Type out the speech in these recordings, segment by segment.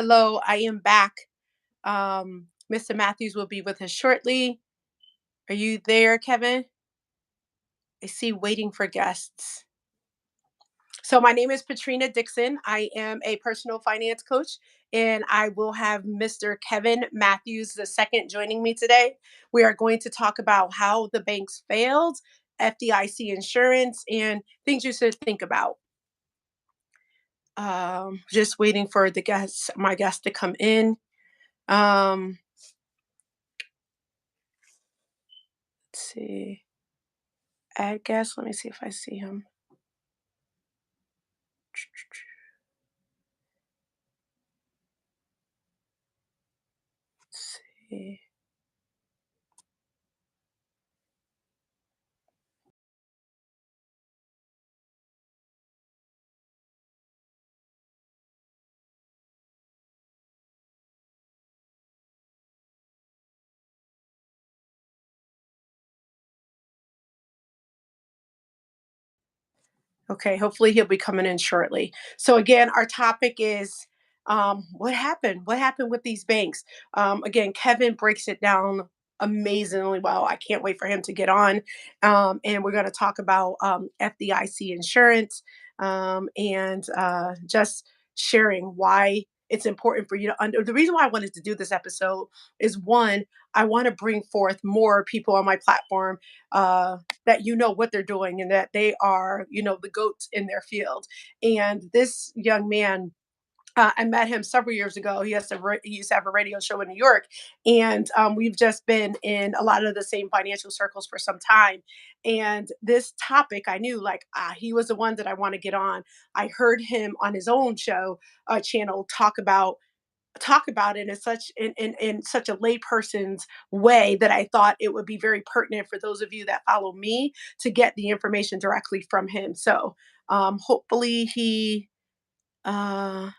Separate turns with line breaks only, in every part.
Hello, I am back. Mr. Matthews will be with us shortly. Are you there, Kevin? I see waiting for guests. So, my name is Patrina Dixon. I am a personal finance coach, and I will have Mr. Kevin Matthews II joining me today. We are going to talk about how the banks failed, FDIC insurance, and things you should think about. Just waiting for my guest to come in. Um, let's see. Add guest. Let me see if I see him. Let's see. Okay, hopefully he'll be coming in shortly. So again, our topic is what happened? What happened with these banks? Again, Kevin breaks it down amazingly well. I can't wait for him to get on. And we're going to talk about FDIC insurance and just sharing why it's important for you to under. The reason why I wanted to do this episode is one, I want to bring forth more people on my platform that what they're doing and that they are, the goats in their field. And this young man, I met him several years ago. He used to have a radio show in New York, and we've just been in a lot of the same financial circles for some time. And this topic, I knew like he was the one that I want to get on. I heard him on his own show channel talk about it in such a layperson's way that I thought it would be very pertinent for those of you that follow me to get the information directly from him. So hopefully uh,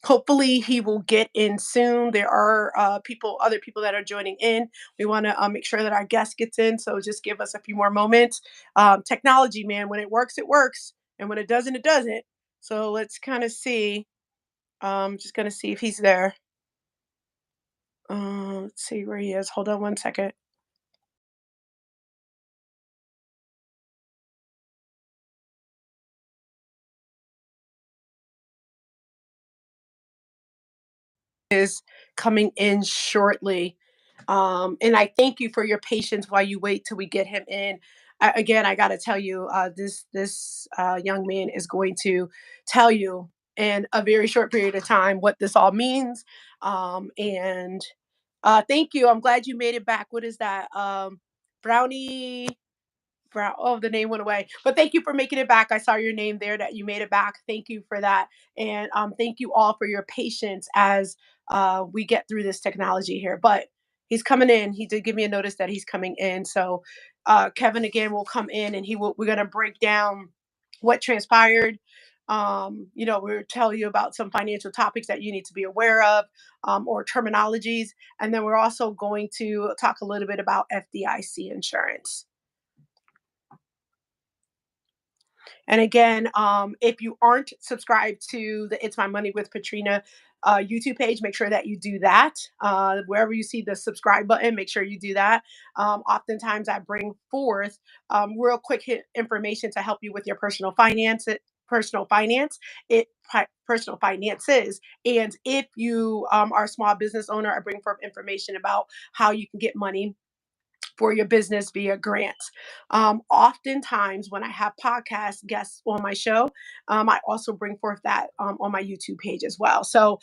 he will get in soon. There are other people that are joining in. We want to make sure that our guest gets in. So just give us a few more moments. Technology, man, when it works, and when it doesn't, it doesn't. So let's kind of see. Just gonna see if he's there. Let's see where he is. Hold on one second. Is coming in shortly. And I thank you for your patience while you wait till we get him in. Again, I got to tell you, this young man is going to tell you in a very short period of time what this all means. And thank you. I'm glad you made it back. What is that? Brownie. Brown. Oh, the name went away. But thank you for making it back. I saw your name there that you made it back. Thank you for that. And thank you all for your patience as we get through this technology here. But he's coming in. He did give me a notice that he's coming in. So Kevin again will come in and we're going to break down what transpired. We'll tell you about some financial topics that you need to be aware of or terminologies. And then we're also going to talk a little bit about FDIC insurance. And again, if you aren't subscribed to the It's My Money with Patrina YouTube page, make sure that you do that. Wherever you see the subscribe button, make sure you do that. Oftentimes, I bring forth real quick hit information to help you with your personal finance, personal finances. And if you are a small business owner, I bring forth information about how you can get money for your business via grants. Oftentimes, when I have podcast guests on my show, I also bring forth that on my YouTube page as well. So,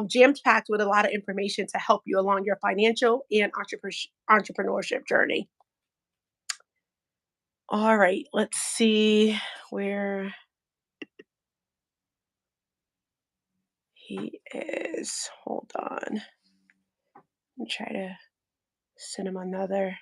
jam packed with a lot of information to help you along your financial and entrepreneurship journey. All right, let's see where he is. Hold on. I'm try to send him another.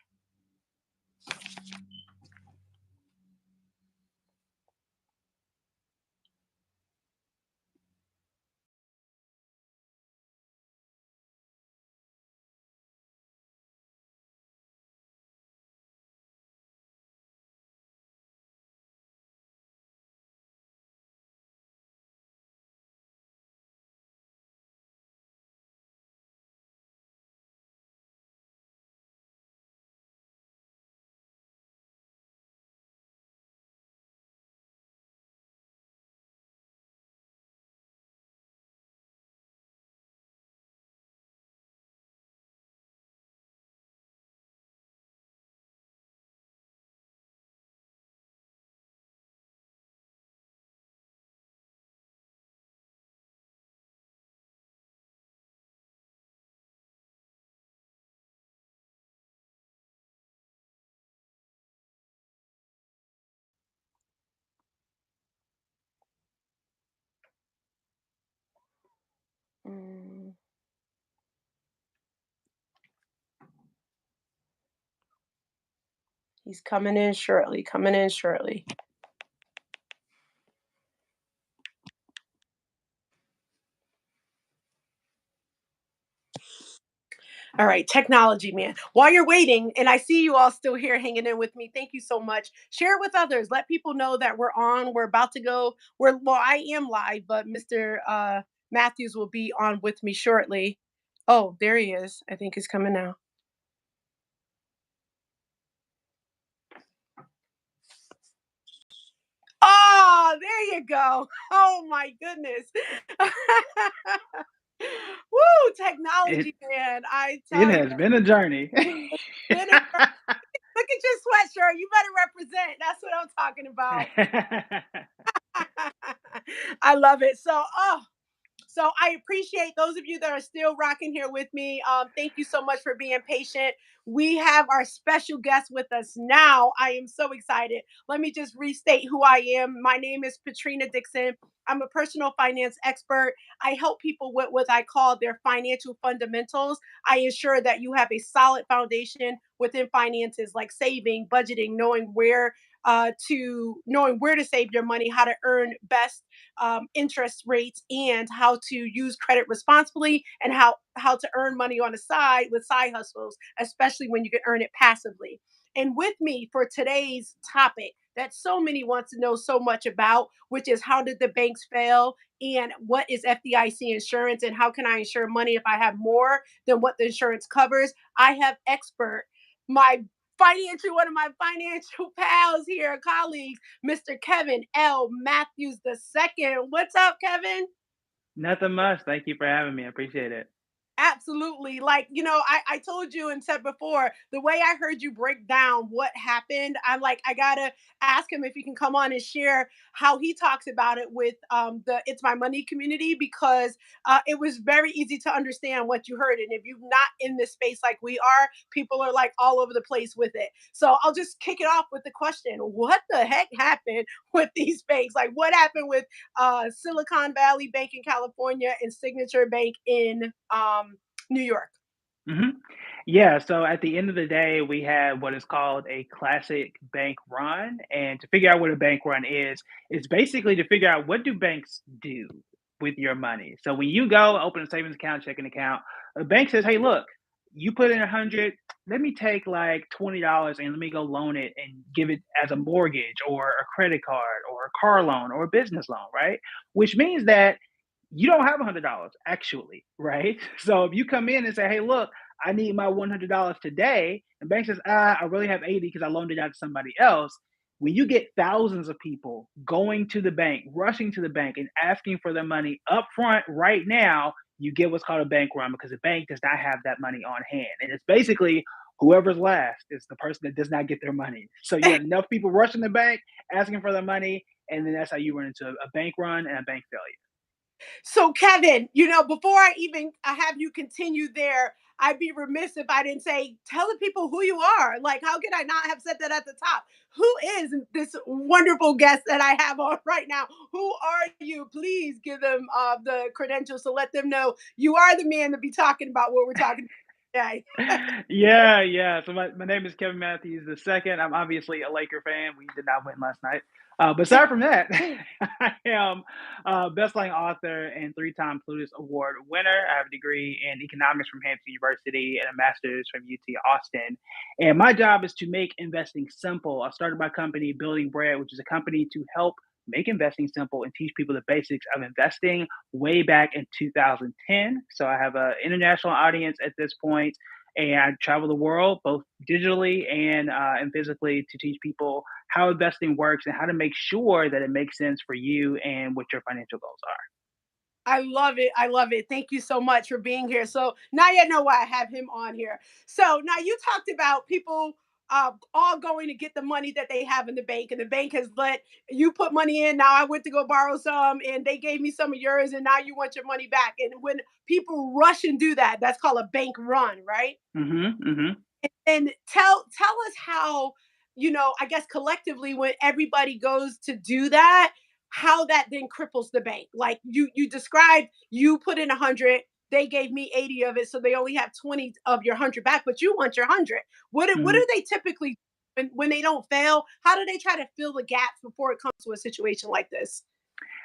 He's coming in shortly, coming in shortly. All right, technology, man. While you're waiting, and I see you all still here hanging in with me, thank you so much. Share it with others. Let people know that we're on. We're about to go. Well, I am live, but Mr. Matthews will be on with me shortly. Oh, there he is. I think he's coming now. Oh, there you go. Oh my goodness. Woo,
It
technology, man. I
it
tell you,
has been a journey.
been a look at your sweatshirt. You better represent. That's what I'm talking about. I love it. So I appreciate those of you that are still rocking here with me. Thank you so much for being patient. We have our special guest with us now. I am so excited. Let me just restate who I am. My name is Patrina Dixon. I'm a personal finance expert. I help people with what I call their financial fundamentals. I ensure that you have a solid foundation within finances, like saving, budgeting, knowing where to save your money, how to earn best interest rates, and how to use credit responsibly, and how to earn money on the side with side hustles, especially when you can earn it passively. And with me for today's topic that so many want to know so much about, which is how did the banks fail, and what is FDIC insurance, and how can I insure money if I have more than what the insurance covers. I have expert, my one of my financial pals here, colleagues, Mr. Kevin L. Matthews II. What's up, Kevin?
Nothing much. Thank you for having me. I appreciate it.
Absolutely. Like, I told you and said before, the way I heard you break down what happened, I'm like, I gotta ask him if he can come on and share how he talks about it with the It's My Money community, because it was very easy to understand what you heard. And if you're not in this space like we are, people are like all over the place with it. So I'll just kick it off with the question: what the heck happened with these banks? Like, what happened with Silicon Valley Bank in California and Signature Bank in New York?
hmm Yeah, so at the end of the day, we had what is called a classic bank run. And to figure out what a bank run is, it's basically to figure out what do banks do with your money. So when you go open a savings account, checking account, a bank says, hey, look, you put in 100, let me take like $20 and let me go loan it and give it as a mortgage or a credit card or a car loan or a business loan, right? Which means that you don't have $100 actually, right? So if you come in and say, hey, look, I need my $100 today, and bank says, I really have 80 because I loaned it out to somebody else. When you get thousands of people going to the bank, rushing to the bank and asking for their money up front right now, you get what's called a bank run because the bank does not have that money on hand. And it's basically whoever's last is the person that does not get their money. So you have enough people rushing the bank, asking for their money, and then that's how you run into a bank run and a bank failure.
So, Kevin, before I have you continue there, I'd be remiss if I didn't say, tell the people who you are. Like, how could I not have said that at the top? Who is this wonderful guest that I have on right now? Who are you? Please give them the credentials to let them know you are the man to be talking about what we're talking about today.
Yeah. So my name is Kevin Matthews the second. I'm obviously a Laker fan. We did not win last night. But aside from that, I am a best-selling author and three-time Plutus Award winner. I have a degree in economics from Hampton University and a master's from UT Austin. And my job is to make investing simple. I started my company, Building Bread, which is a company to help make investing simple and teach people the basics of investing way back in 2010. So I have an international audience at this point, and I travel the world both digitally and physically to teach people how investing works and how to make sure that it makes sense for you and what your financial goals are.
I love it. I love it. Thank you so much for being here. So now you know why I have him on here. So now you talked about people all going to get the money that they have in the bank, and the bank has let you put money in. Now I went to go borrow some, and they gave me some of yours, and now you want your money back. And when people rush and do that, that's called a bank run, right?
Mm-hmm.
And tell us how, I guess collectively, when everybody goes to do that, how that then cripples the bank. Like you described, you put in 100, they gave me 80 of it, so they only have 20 of your 100 back, but you want your 100. What
Mm-hmm.
do they typically? when they don't fail? How do they try to fill the gaps before it comes to a situation like this?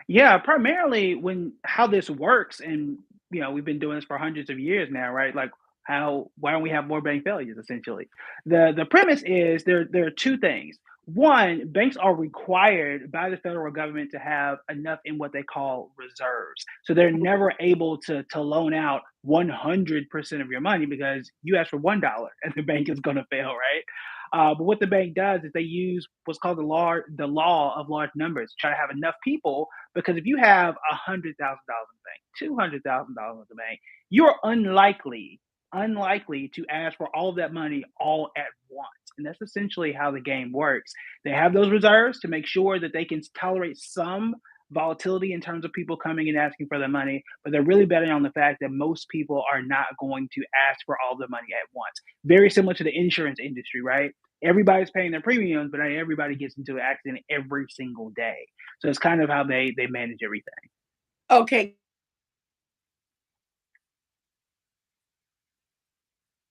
Yeah, primarily when how this works, and we've been doing this for hundreds of years now, right? Like how why don't we have more bank failures? Essentially, the premise is there are two things. One, banks are required by the federal government to have enough in what they call reserves, so they're never able to loan out 100% of your money because you ask for $1 and the bank is going to fail, right? But what the bank does is they use what's called the law of large numbers, to try to have enough people, because if you have $100,000 in the bank, $200,000 in the bank, you're unlikely to ask for all of that money all at once. And that's essentially how the game works. They have those reserves to make sure that they can tolerate some volatility in terms of people coming and asking for their money, but they're really betting on the fact that most people are not going to ask for all the money at once. Very similar to the insurance industry, right? Everybody's paying their premiums, but not everybody gets into an accident every single day. So it's kind of how they manage everything.
Okay,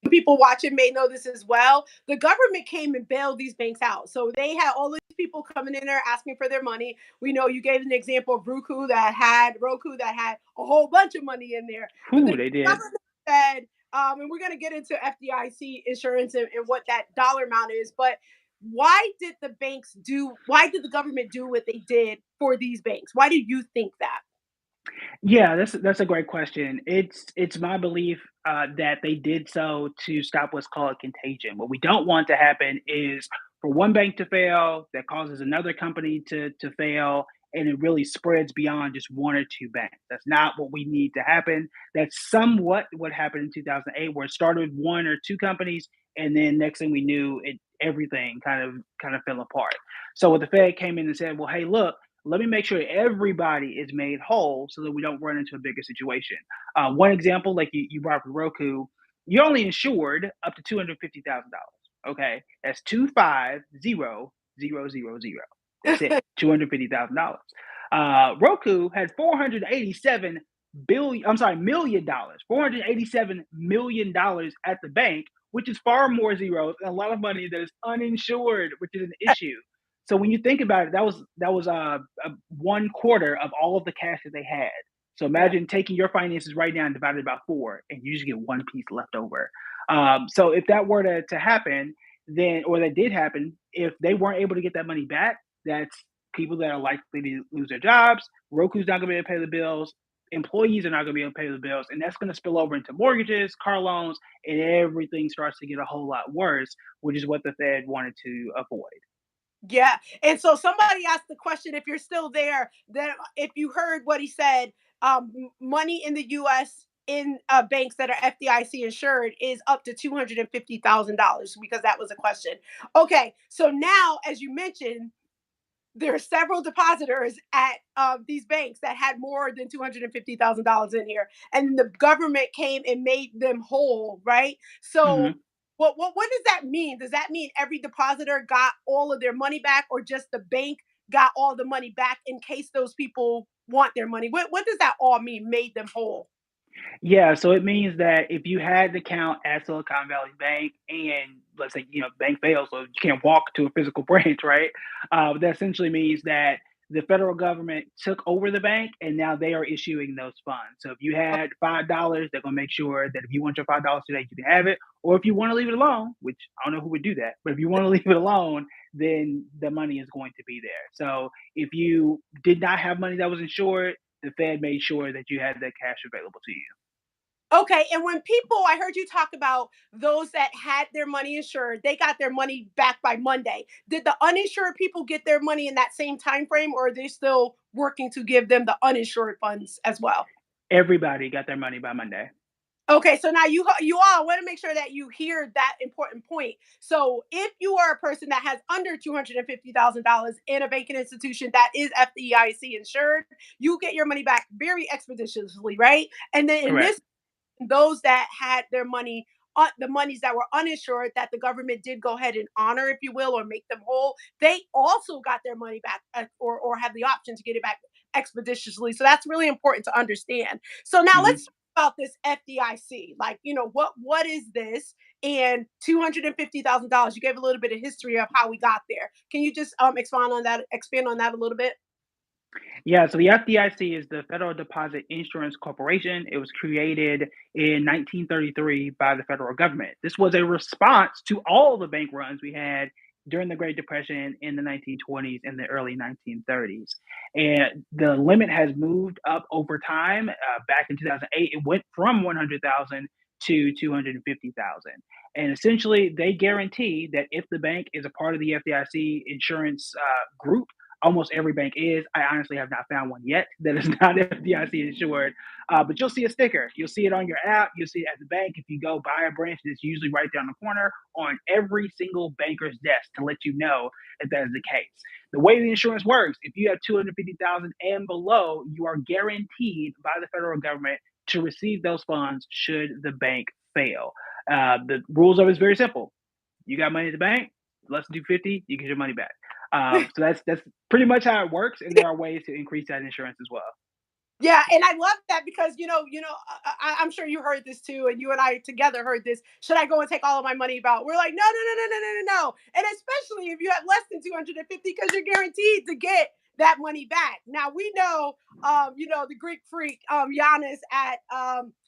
people watching may know this as well. The government came and bailed these banks out. So they had all these people coming in there asking for their money. We know you gave an example of Roku that had a whole bunch of money in there. But
Whew,
the
they did.
government said, and we're going to get into FDIC insurance and what that dollar amount is, but why did the government do what they did for these banks? Why do you think that?
Yeah, that's a great question. It's my belief that they did so to stop what's called contagion. What we don't want to happen is for one bank to fail that causes another company to fail, and it really spreads beyond just one or two banks. That's not what we need to happen. That's somewhat what happened in 2008, where it started with one or two companies, and then next thing we knew, it everything kind of fell apart. So what the Fed came in and said, well, hey, look, let me make sure everybody is made whole so that we don't run into a bigger situation. One example, like you brought up with Roku, you're only insured up to $250,000. Okay, that's 250,000. That's it, $250,000. Roku had 487 billion. I'm sorry, $1 million. $487 million at the bank, which is far more zeros and a lot of money that is uninsured, which is an issue. So when you think about it, that was 1/4 of all of the cash that they had. So
Yeah.
imagine taking your finances right now and divided by four, and you just get one piece left over. So if that were to happen, then or that did happen, if they weren't able to get that money back, that's people that are likely to lose their jobs. Roku's not going to be able to pay the bills. Employees are not going to be able to pay the bills, and that's going to spill over into mortgages, car loans, and everything starts to get a whole lot worse, which is what the Fed wanted to avoid.
Yeah. And so somebody asked the question, if you're still there, that if you heard what he said, money in the US in banks that are FDIC insured is up to $250,000 because that was a question. Okay. So now, as you mentioned, there are several depositors at these banks that had more than $250,000 in here, and the government came and made them whole, right? So,
Mhm.
what does that mean? Does that mean every depositor got all of their money back, or just the bank got all the money back in case those people want their money? What does that all mean? Made them whole?
Yeah, so it means that if you had the account at Silicon Valley Bank and let's say, bank fails, so you can't walk to a physical branch, right? That essentially means that the federal government took over the bank and now they are issuing those funds. So if you had $5, they're gonna make sure that if you want your $5 today, you can have it. Or if you want to leave it alone, which I don't know who would do that, but if you want to leave it alone, then the money is going to be there. So if you did not have money that was insured, the Fed made sure that you had that cash available to you.
Okay, and when people, I heard you talk about those that had their money insured, they got their money back by Monday. Did the uninsured people get their money in that same time frame, or are they still working to give them the uninsured funds as well?
Everybody got their money by Monday.
Okay, so now you all want to make sure that you hear that important point. So if you are a person that has under $250,000 in a banking institution that is FDIC insured, you get your money back very expeditiously, right? And then in
Correct.
this, those that had their money, the monies that were uninsured, that the government did go ahead and honor, if you will, or make them whole, they also got their money back, or have the option to get it back expeditiously. So that's really important to understand. So now
Mhm.
let's talk about this FDIC. Like, what is this? And $250,000. You gave a little bit of history of how we got there. Can you just expand on that a little bit?
Yeah, so the FDIC is the Federal Deposit Insurance Corporation. It was created in 1933 by the federal government. This was a response to all the bank runs we had during the Great Depression in the 1920s and the early 1930s. And the limit has moved up over time. Back in 2008, it went from 100,000 to 250,000. And essentially, they guarantee that if the bank is a part of the FDIC insurance group, almost every bank is. I honestly have not found one yet that is not FDIC insured. But you'll see a sticker. You'll see it on your app. You'll see it at the bank. If you go buy a branch, it's usually right down the corner on every single banker's desk to let you know that that is the case. The way the insurance works, if you have 250,000 and below, you are guaranteed by the federal government to receive those funds should the bank fail. The rules of it is very simple. You got money at the bank, less than 250, you get your money back. So that's pretty much how it works, and there are ways to increase that insurance as well.
Yeah, and I love that because I'm sure you heard this too, and you and I together heard this. Should I go and take all of my money about? We're like, no, no, no, no, no, no, no, no. And especially if you have less than 250, because you're guaranteed to get that money back. Now we know, the Greek freak, Giannis at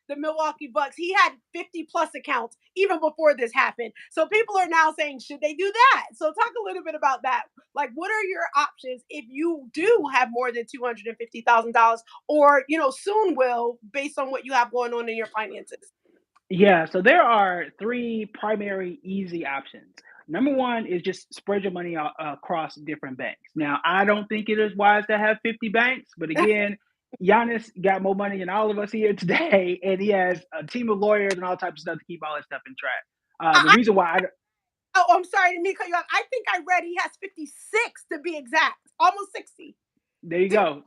the Milwaukee Bucks. He had 50 plus accounts even before this happened. So people are now saying, should they do that? So talk a little bit about that. Like, what are your options if you do have more than $250,000, or soon will, based on what you have going on in your finances?
Yeah, so there are three primary easy options. Number one is just spread your money across different banks. Now, I don't think it is wise to have 50 banks, but again, Giannis got more money than all of us here today, and he has a team of lawyers and all types of stuff to keep all that stuff in track. The
I,
reason why
oh, I'm sorry to me cut you off. I think I read he has 56 to be exact, almost 60.
There you go.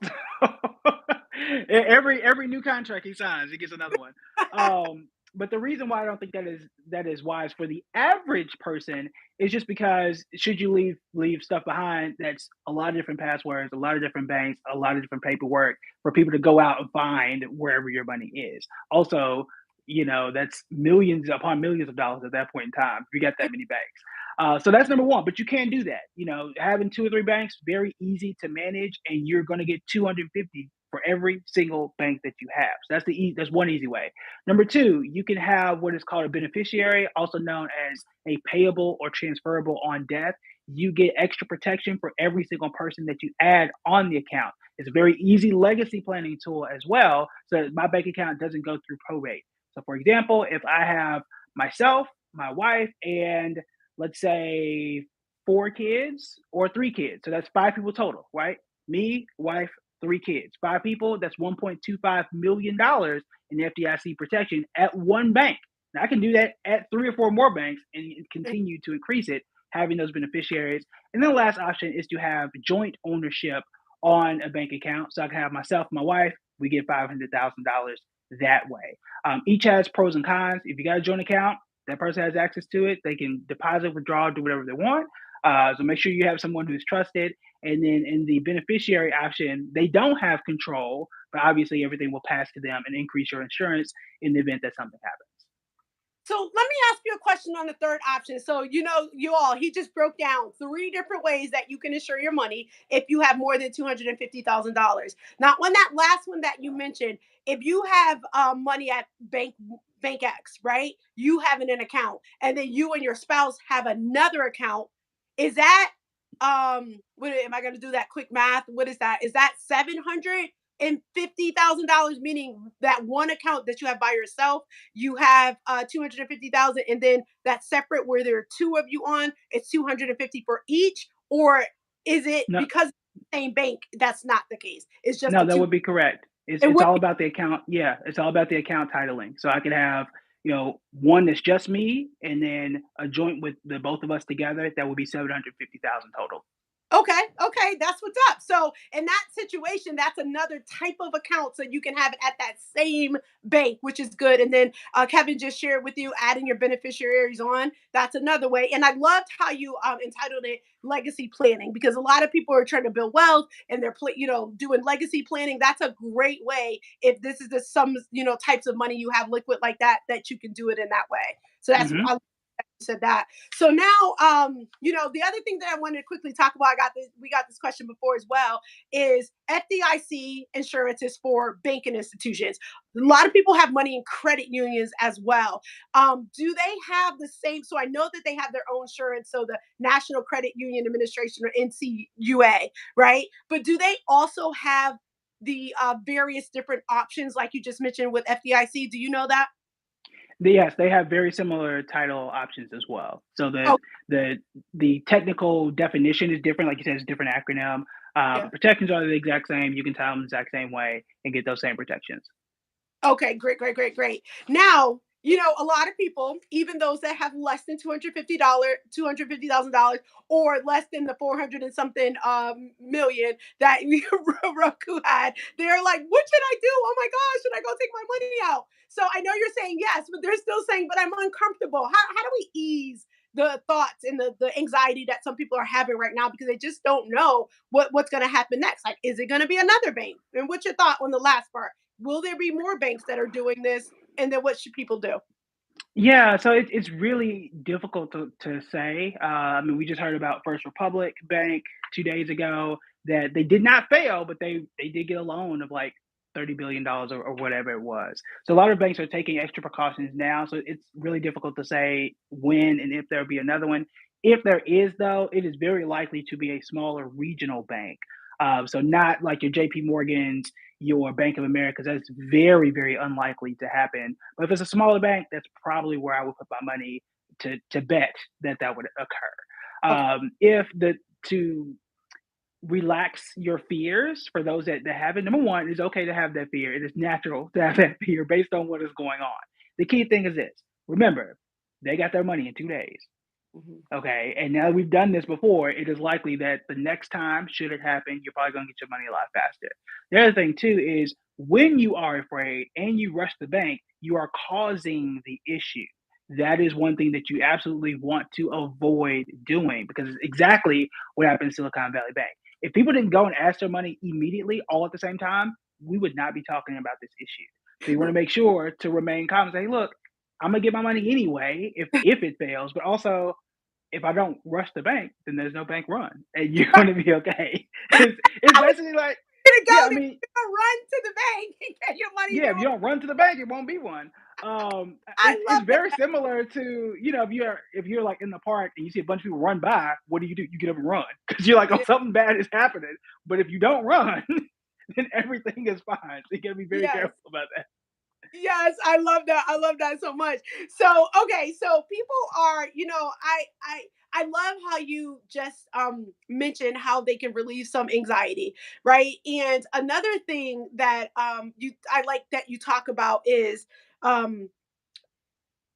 every new contract he signs, he gets another one. But the reason why I don't think that is wise for the average person is just because should you leave stuff behind, that's a lot of different passwords, a lot of different banks, a lot of different paperwork for people to go out and find wherever your money is. Also, that's millions upon millions of dollars at that point in time if you got that many banks. So that's number one, but you can do that. Having two or three banks, very easy to manage, and you're going to get 250 for every single bank that you have. So that's one easy way. Number two, you can have what is called a beneficiary, also known as a payable or transferable on death. You get extra protection for every single person that you add on the account. It's a very easy legacy planning tool as well, so that my bank account doesn't go through probate. So, for example, if I have myself, my wife, and let's say four kids or three kids. So that's five people total, right? Me, wife, three kids. Five people, that's $1.25 million in FDIC protection at one bank. Now I can do that at three or four more banks and continue to increase it, having those beneficiaries. And then the last option is to have joint ownership on a bank account. So I can have myself, my wife, we get $500,000 that way. Each has pros and cons. If you got a joint account, that person has access to it. They can deposit, withdraw, do whatever they want. So make sure you have someone who's trusted. And then in the beneficiary option, they don't have control, but obviously everything will pass to them and increase your insurance in the event that something happens.
So let me ask you a question on the third option. So, he just broke down three different ways that you can insure your money if you have more than $250,000. Now, on that last one that you mentioned, if you have money at Bank X, right? You have it in an account, and then you and your spouse have another account. Is that what am I going to do that quick math? What is that? Is that $750,000? Meaning that one account that you have by yourself, you have 250,000, and then that separate where there are two of you on, it's 250 for each, or is it
No,
because it's the same bank? That's not the case. It's just
no,
the
that
two.
would be correct. It's
And
it's
what?
all about the account. Yeah, it's all about the account titling. So I could have, one that's just me, and then a joint with the both of us together. That would be 750,000 total.
Okay, okay, that's what's up. So in that situation, that's another type of account, so you can have it at that same bank, which is good. And then Kevin just shared with you adding your beneficiaries on. That's another way. And I loved how you entitled it legacy planning, because a lot of people are trying to build wealth and they're doing legacy planning. That's a great way if this is the some types of money you have liquid like that you can do it in that way. So that's
Hmm.
I said that. So now, the other thing that I wanted to quickly talk about, we got this question before as well, is FDIC insurance is for banking institutions. A lot of people have money in credit unions as well. Do they have the same? So I know that they have their own insurance, so the National Credit Union Administration, or NCUA, right? But do they also have the various different options like you just mentioned with FDIC? Do you know that?
Yes, they have very similar title options as well. So
Oh,
the the technical definition is different. Like you said, it's a different acronym.
yeah.
Protections are the exact same. You can tell them the exact same way and get those same protections.
Okay, great, great, great, great. Now, a lot of people, even those that have less than $250,000, or less than the 400 and something million that Roku had, they're like, "What should I do? Oh my gosh, should I go take my money out?" So I know you're saying yes, but they're still saying, "But I'm uncomfortable." How do we ease the thoughts and the anxiety that some people are having right now, because they just don't know what's going to happen next? Like, is it going to be another bank? And what's your thought on the last part? Will there be more banks that are doing this? And then what should people do?
Yeah, so it's really difficult to say. I mean, we just heard about First Republic Bank 2 days ago that they did not fail, but they did get a loan of like $30 billion or whatever it was. So a lot of banks are taking extra precautions now. So it's really difficult to say when and if there'll be another one. If there is, though, it is very likely to be a smaller regional bank. So not like your J.P. Morgans, your Bank of Americas. That's very, very unlikely to happen. But if it's a smaller bank, that's probably where I would put my money to bet that that would occur.
Okay.
If the to relax your fears for those that have it, number one, it's okay to have that fear. It is natural to have that fear based on what is going on. The key thing is this: remember, they got their money in 2 days.
Mhm.
Okay, and now we've done this before, it is likely that the next time, should it happen, you're probably gonna get your money a lot faster. The other thing too is when you are afraid and you rush the bank, you are causing the issue. That is one thing that you absolutely want to avoid doing because it's exactly what happened in Silicon Valley Bank. If people didn't go and ask their money immediately all at the same time, we would not be talking about this issue. So you want to make sure to remain calm and say, look, I'm gonna get my money anyway if it fails, but also if I don't rush the bank, then there's no bank run, and you're going to be okay. It's
I was
basically like,
gonna
yeah,
go
I
there.
mean,
You're gonna run to the bank and get your money
yeah,
there.
if you don't run to the bank, it won't be one.
I
It's
love
very similar to if you're like in the park and you see a bunch of people run by, what do? You get up and run because you're like, oh,
that.
something bad is happening. But if you don't run, then everything is fine. So you got to be very
Yes.
careful about that.
Yes, I love that. I love that so much. So, okay, so people are, I love how you just mentioned how they can relieve some anxiety, right? And another thing that I like that you talk about is um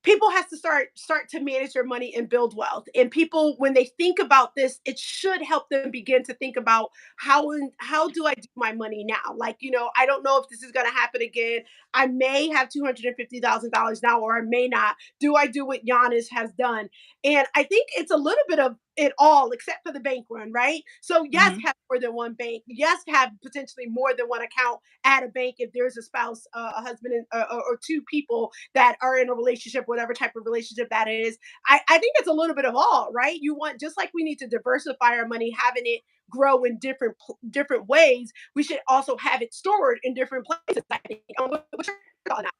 people has to start to manage their money and build wealth. And people, when they think about this, it should help them begin to think about how do I do my money now. Like, I don't know if this is going to happen again. I may have $250,000 now, or I may not. Do I do what Giannis has done? And I think it's a little bit of it all, except for the bank run, right? So yes,
Hmm.
have more than one bank. Yes, have potentially more than one account at a bank if there's a spouse, a husband, or two people that are in a relationship, whatever type of relationship that is. I think it's a little bit of all, right? You want, just like we need to diversify our money, having it grow in different ways. We should also have it stored in different places. I think. What's your thought on that?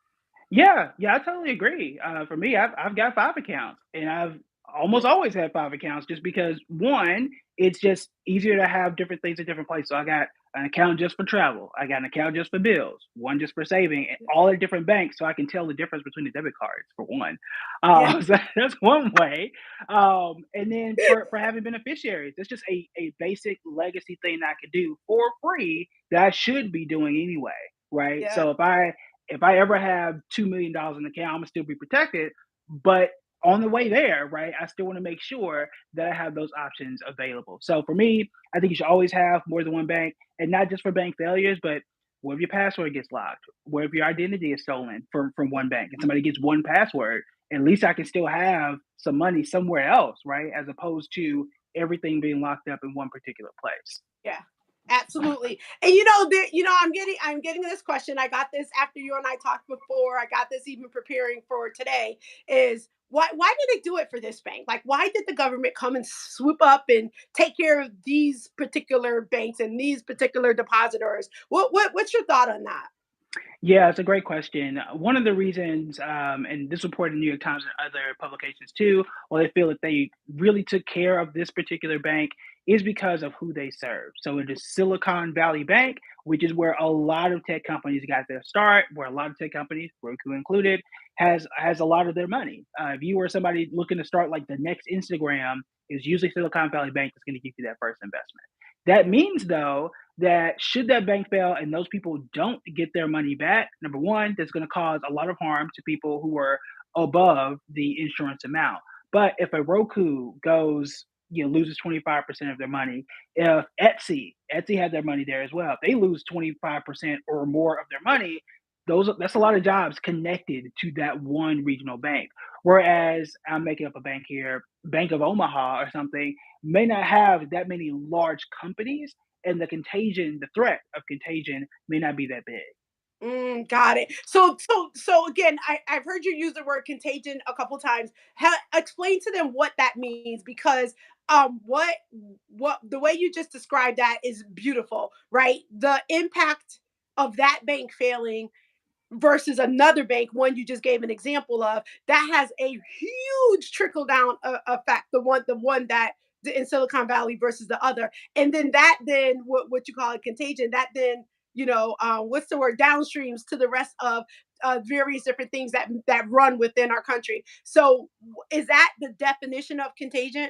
Yeah, yeah, I totally agree. For me, I've got 5 accounts, and I've
Yeah,
almost always had 5 accounts, just because one, it's just easier to have different things in different places. So I got an account just for travel, I got an account just for bills, one just for saving, and
yeah,
all at different banks, so I can tell the difference between the debit cards for one.
yeah,
So that's one way. And then for having beneficiaries, it's just a basic legacy thing that I could do for free that I should be doing anyway, right?
yeah.
So if I ever have $2 million in the account, I'm gonna still be protected. But on the way there, right, I still want to make sure that I have those options available. So for me, I think you should always have more than one bank, and not just for bank failures, but what if your password gets locked? What if your identity is stolen from one bank and somebody gets one password? At least I can still have some money somewhere else, right? As opposed to everything being locked up in one particular place.
Yeah, absolutely. And I'm getting this question. I got this after you and I talked before. I got this even preparing for today. Is why did they do it for this bank? Like, why did the government come and swoop up and take care of these particular banks and these particular depositors? What's your thought on that?
Yeah, it's a great question. One of the reasons, and this reported in the New York Times and other publications too, well, they feel that they really took care of this particular bank is because of who they serve. So it is Silicon Valley Bank, which is where a lot of tech companies got their start, where a lot of tech companies, Roku included, has a lot of their money. If you were somebody looking to start like the next Instagram, is usually Silicon Valley Bank that's going to give you that first investment. That means though that should that bank fail and those people don't get their money back, number one, that's going to cause a lot of harm to people who are above the insurance amount. But if a Roku goes, loses 25% of their money, if Etsy had their money there as well, if they lose 25% or more of their money, that's a lot of jobs connected to that one regional bank. Whereas I'm making up a bank here, Bank of Omaha or something, may not have that many large companies, and the threat of contagion may not be that big.
Got it. So again, I've heard you use the word contagion a couple times. Explain to them what that means because what the way you just described that is beautiful, right? The impact of that bank failing versus another bank, one you just gave an example of, that has a huge trickle down effect. The one that in Silicon Valley versus the other, and then what you call it contagion. That then what's the word, downstreams to the rest of various different things that run within our country. So is that the definition of contagion?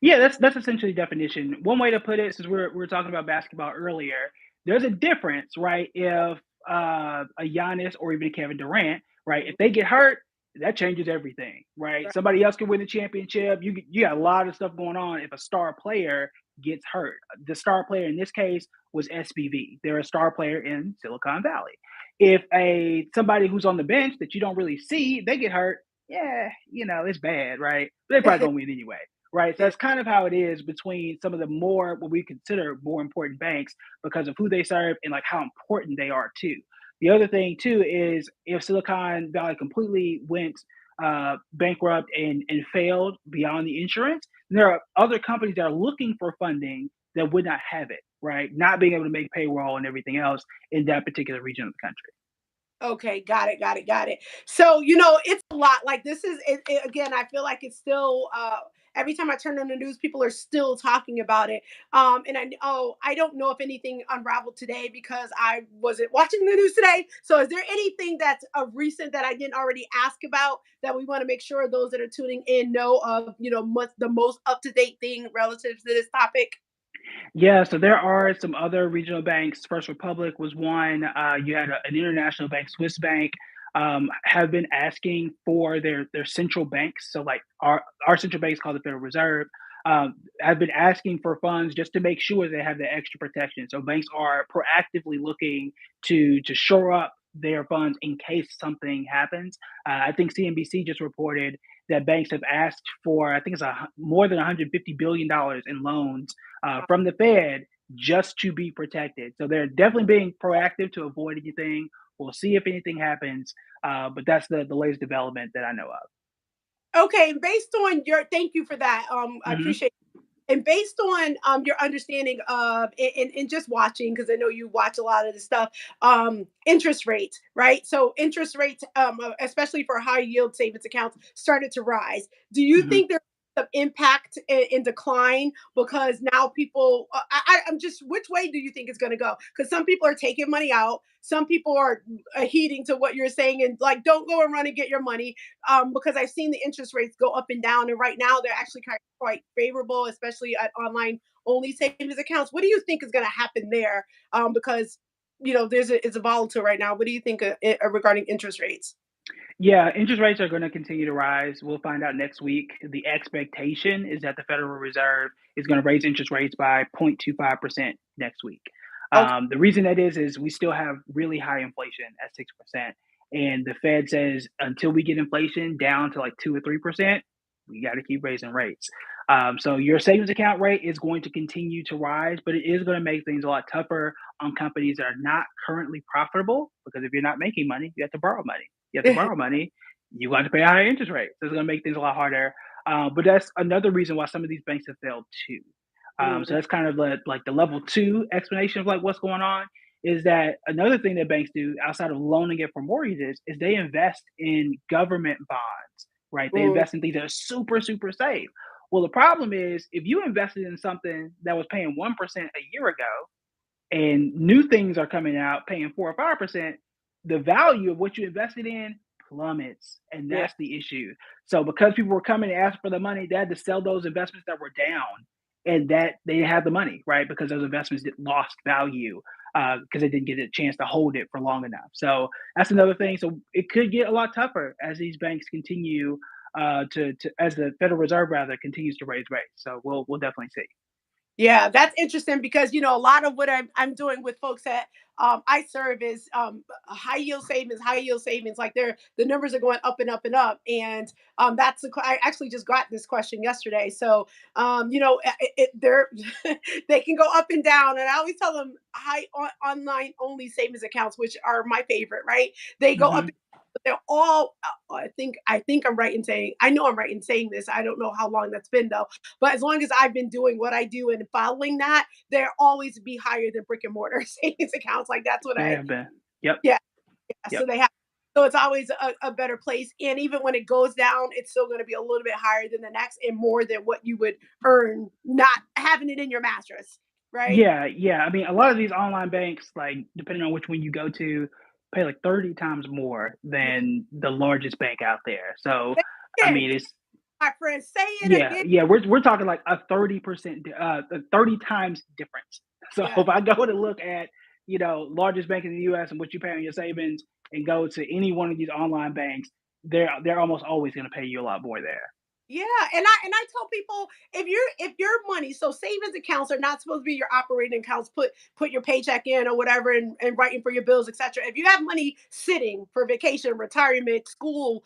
Yeah, that's essentially the definition. One way to put it, since we are talking about basketball earlier, there's a difference, right? If a Giannis or even a Kevin Durant, right, if they get hurt, that changes everything, right?
Right.
Somebody else can win the championship. You got a lot of stuff going on if a star player gets hurt. The star player in this case was SBV. They're a star player in Silicon Valley. If a somebody who's on the bench that you don't really see, they get hurt, yeah, it's bad, right? But they probably gonna win anyway, right? So
Yeah.
that's kind of how it is between some of the more what we consider more important banks because of who they serve and like how important they are too. The other thing too is if Silicon Valley completely went bankrupt and failed beyond the insurance, there are other companies that are looking for funding that would not have it, right? Not being able to make payroll and everything else in that particular region of the country.
Okay, got it, got it, got it. So, it's a lot. Like this is again, I feel like it's still every time I turn on the news, people are still talking about it. And I don't know if anything unraveled today because I wasn't watching the news today. So is there anything that's of recent that I didn't already ask about that we want to make sure those that are tuning in know of, the most up-to-date thing relative to this topic?
Yeah, so there are some other regional banks. First Republic was one. You had an international bank, Swiss Bank, have been asking for their central banks. So like our central bank is called the Federal Reserve. Have been asking for funds just to make sure they have the extra protection. So banks are proactively looking to shore up their funds in case something happens. I think CNBC just reported that banks have asked for I think it's more than 150 billion dollars in loans from the Fed just to be protected. So they're definitely being proactive to avoid anything. We'll see if anything happens, but that's the latest development that I know of.
Okay, based on your thank you for that. I
Hmm.
appreciate. And based on your understanding of and just watching, because I know you watch a lot of this stuff, interest rates, right? So interest rates, especially for high yield savings accounts, started to rise. Do you
Hmm.
think there's some impact in decline because now people I'm just, which way do you think it's going to go? Because some people are taking money out, some people are heeding to what you're saying and like don't go and run and get your money, because I've seen the interest rates go up and down, and right now they're actually kind of quite favorable, especially at online only savings accounts. What do you think is going to happen there? Because it's a volatile right now. What do you think regarding interest rates?
Yeah, interest rates are going to continue to rise. We'll find out next week. The expectation is that the Federal Reserve is going to raise interest rates by 0.25% next week.
Okay.
The reason that is we still have really high inflation at 6%. And the Fed says until we get inflation down to like 2 or 3%, we got to keep raising rates. So your savings account rate is going to continue to rise, but it is going to make things a lot tougher on companies that are not currently profitable because if you're not making money, you have to borrow money. You have to borrow money, you got to pay a higher interest rate. So it's going to make things a lot harder. But that's another reason why some of these banks have failed too. So
Mm,
that's kind of like the level two explanation of like what's going on is that another thing that banks do outside of loaning it for mortgages is they invest in government bonds, right? They
mm,
invest in things that are super, super safe. Well, the problem is if you invested in something that was paying 1% a year ago, and new things are coming out paying 4 or 5%, the value of what you invested in plummets. And
yeah.
that's the issue. So because people were coming to ask for the money, they had to sell those investments that were down and that they had the money, right? Because those investments lost value because they didn't get a chance to hold it for long enough. So that's another thing. So it could get a lot tougher as these banks continue to as the Federal Reserve rather continues to raise rates. So we'll definitely see.
Yeah, that's interesting because a lot of what I'm doing with folks that I serve is high yield savings. Like the numbers are going up and up and up, and I actually just got this question yesterday. So they're they can go up and down, and I always tell them online only savings accounts, which are my favorite. Right? They go up.
Hmm.
But they're all. I think I'm right in saying. I know I'm right in saying this. I don't know how long that's been though, but as long as I've been doing what I do and following that, they'll always be higher than brick and mortar savings accounts. Like that's what
They
I,
have been. Yep.
yeah. So
Yep.
they have, so it's always a better place. And even when it goes down, it's still going to be a little bit higher than the next and more than what you would earn not having it in your mattress. Right.
Yeah, yeah. I mean, a lot of these online banks, like depending on which one you go to, pay like 30 times more
Yeah.
than the largest bank out there. So,
Say
I
it
mean,
again,
it's
my friend. Say it
yeah,
again.
yeah. We're talking like a 30%, 30 times difference. So
Yeah.
if I go to look at largest bank in the U.S. and what you pay on your savings, and go to any one of these online banks, they're almost always going to pay you a lot more there.
Yeah, and I tell people if your money, so savings accounts are not supposed to be your operating accounts. Put your paycheck in or whatever, and writing for your bills, etc. If you have money sitting for vacation, retirement, school,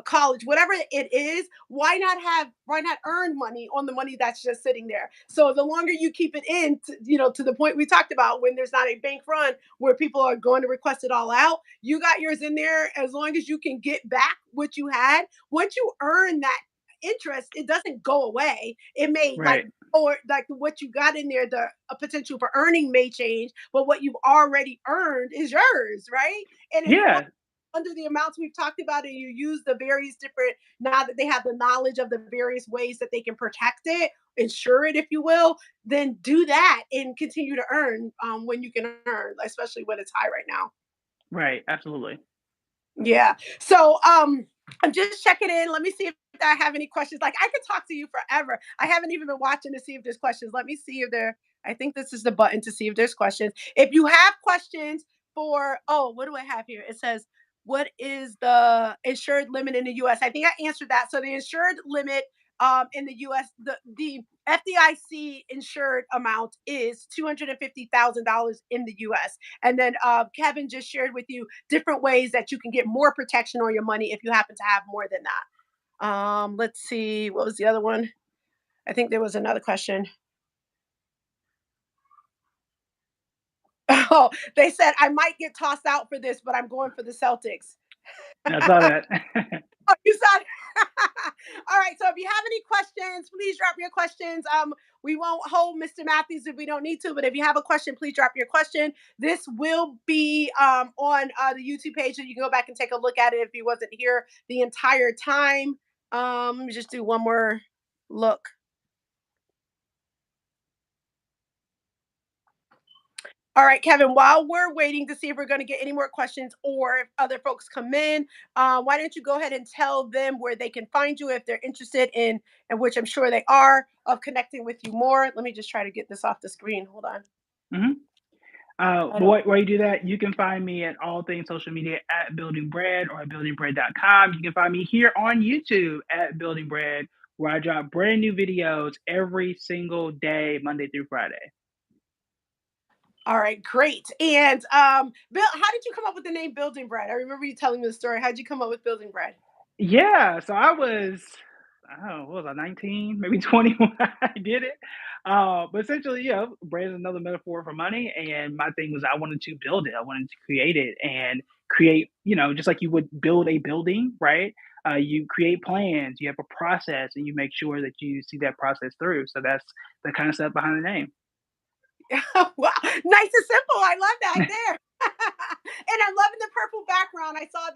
college, whatever it is, why not earn money on the money that's just sitting there? So the longer you keep it in, to the point we talked about, when there's not a bank run where people are going to request it all out, you got yours in there as long as you can get back what you had. Once you earn that interest, it doesn't go away. It may
Right.
or like what you got in there, the potential for earning may change, but what you've already earned is yours, right? And if you want
Yeah.
under the amounts we've talked about and you use the various different, now that they have the knowledge of the various ways that they can protect it, insure it, if you will, then do that and continue to earn when you can earn, especially when it's high right now.
Right. Absolutely.
Yeah. So I'm just checking in. Let me see if I have any questions. Like I could talk to you forever. I haven't even been watching to see if there's questions. Let me see if there, I think this is the button to see if there's questions. If you have questions for, oh, what do I have here? It says, what is the insured limit in the US? I think I answered that. So the insured limit in the US, the FDIC insured amount is $250,000 in the US. And then Kevin just shared with you different ways that you can get more protection on your money if you happen to have more than that. Let's see, what was the other one? I think there was another question. Oh, they said I might get tossed out for this, but I'm going for the Celtics.
I saw that.
Oh, you saw it. All right. So if you have any questions, please drop your questions. We won't hold Mr. Matthews if we don't need to, but if you have a question, please drop your question. This will be on the YouTube page, so you can go back and take a look at it if you wasn't here the entire time. Let me just do one more look. All right, Kevin, while we're waiting to see if we're going to get any more questions or if other folks come in, why don't you go ahead and tell them where they can find you if they're interested in, and which I'm sure they are, of connecting with you more. Let me just try to get this off the screen. Hold on.
Mhm.
I
But
don't.
where you do that, you can find me at all things social media at Building Bread or at buildingbread.com. You can find me here on YouTube at Building Bread, where I drop brand new videos every single day, Monday through Friday.
All right, great. And Bill, how did you come up with the name Building Bread? I remember you telling me the story. How did you come up with Building Bread?
Yeah, so I don't know, what was I, 19, maybe 20 when I did it. But essentially, bread is another metaphor for money. And my thing was I wanted to build it. I wanted to create it and create, just like you would build a building, right? You create plans, you have a process, and you make sure that you see that process through. So that's the concept behind the name.
Wow, nice and simple. I love that there. And I'm loving the purple background. I saw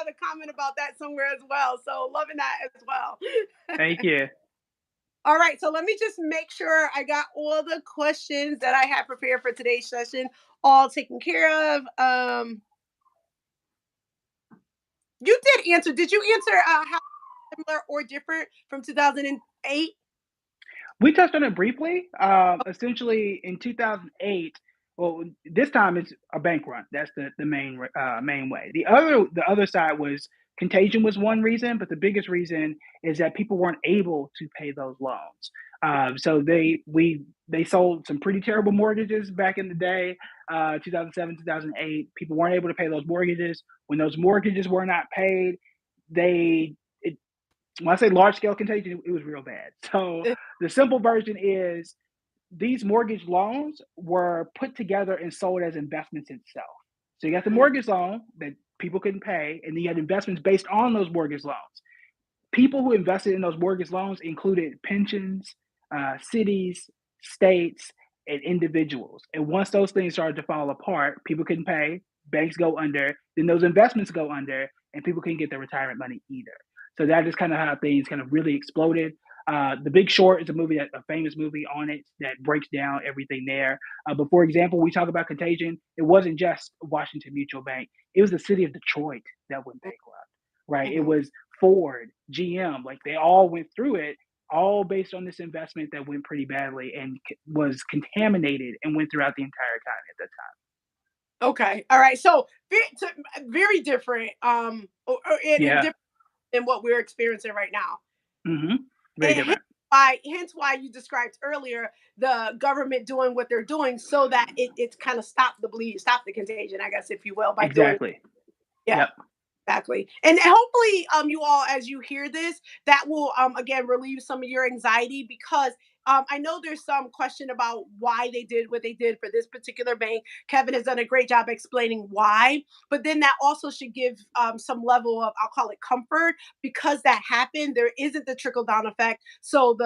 the comment about that somewhere as well. So loving that as well.
Thank you.
All right, so let me just make sure I got all the questions that I had prepared for today's session all taken care of. You did answer. Did you answer how similar or different from 2008?
We touched on it briefly. Essentially, in 2008, well, this time it's a bank run. That's the main way. The other side was contagion was one reason, but the biggest reason is that people weren't able to pay those loans. So they sold some pretty terrible mortgages back in the day, 2007, 2008. People weren't able to pay those mortgages. When those mortgages were not paid, they when I say large scale contagion, it was real bad. So the simple version is these mortgage loans were put together and sold as investments itself. So you got the mortgage loan that people couldn't pay, and then you had investments based on those mortgage loans. People who invested in those mortgage loans included pensions, cities, states, and individuals. And once those things started to fall apart, people couldn't pay, banks go under, then those investments go under, and people couldn't get their retirement money either. So that is kind of how things kind of really exploded. The Big Short is a famous movie on it that breaks down everything there. But for example, we talk about contagion. It wasn't just Washington Mutual Bank; it was the city of Detroit that went bankrupt. Right? It
Mhm.
was Ford, GM, like they all went through it, all based on this investment that went pretty badly and was contaminated and went throughout the entire economy at that
Okay. All right. So very different. And
time.
different than what we're experiencing right now.
Yeah. Very
And hence
different.
why you described earlier the government doing what they're doing so that it's kind of stop the bleed, stop the contagion, I guess, if you will, by doing.
Exactly.
Yeah.
Yep.
Exactly. And hopefully, you all, as you hear this, that will, again, relieve some of your anxiety because I know there's some question about why they did what they did for this particular bank. Kevin has done a great job explaining why, but then that also should give some level of, I'll call it comfort because that happened. There isn't the trickle down effect. So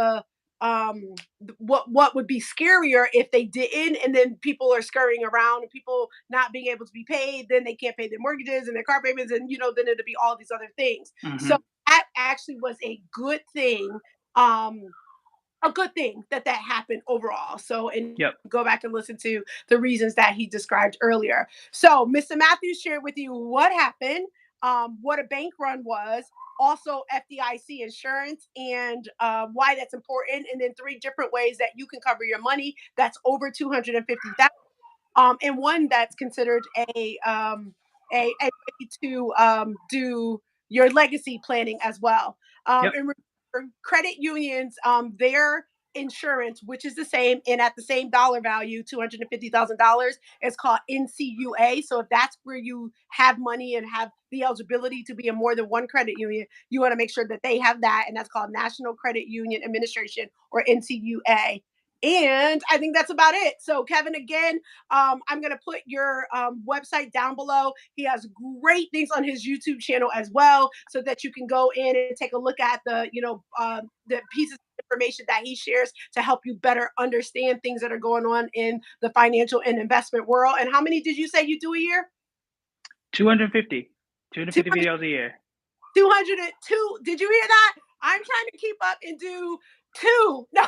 what would be scarier if they didn't and then people are scurrying around and people not being able to be paid, then they can't pay their mortgages and their car payments, and then it'll be all these other things. So
Hmm.
that actually was um a good thing that that happened overall. So, and
Yep.
go back and listen to the reasons that he described earlier. So Mr. Matthews shared with you what happened, what a bank run was, also FDIC insurance, and why that's important, and then three different ways that you can cover your money that's over 250,000, and one that's considered a way to do your legacy planning as well.
Yep.
And credit unions, their insurance, which is the same and at the same dollar value, $250,000, is called NCUA. So if that's where you have money and have the eligibility to be in more than one credit union, you want to make sure that they have that, and that's called National Credit Union Administration, or NCUA. And I think that's about it. So, Kevin, again, I'm going to put your website down below. He has great things on his YouTube channel as well, so that you can go in and take a look at the pieces of information that he shares to help you better understand things that are going on in the financial and investment world. And how many did you say you do a year?
250. 250
200,
videos a year.
202. Did you hear that? I'm trying to keep up and do two. No,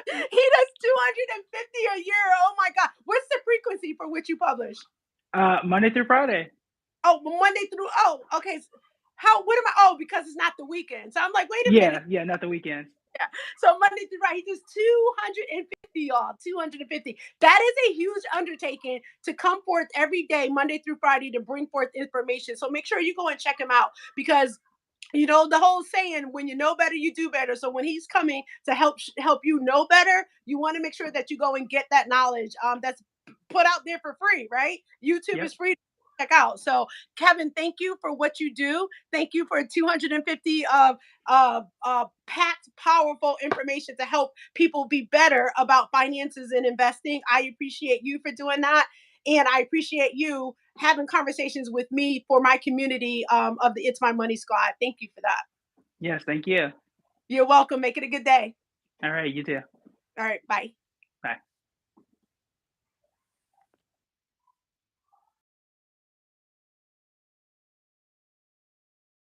he does 250 a year. Oh my God. What's the frequency for which you publish?
Monday through Friday.
Oh, Monday through, oh, okay. How, what am I? Oh, because it's not the weekend. So I'm like, wait a minute.
Yeah. Yeah. Not the weekends.
Yeah. So Monday through Friday, he does 250, y'all. 250. That is a huge undertaking to come forth every day, Monday through Friday, to bring forth information. So make sure you go and check him out because the whole saying, when you know better you do better. So when he's coming to help you know better, you want to make sure that you go and get that knowledge that's put out there for free, right? YouTube
Yep.
is free to check out. So Kevin, thank you for what you do. Thank you for 250 of packed powerful information to help people be better about finances and investing. I appreciate you for doing that, and I appreciate you having conversations with me for my community of the It's My Money Squad. Thank you for that.
Yes, thank you.
You're welcome. Make it a good day.
All right, you too.
All right. Bye.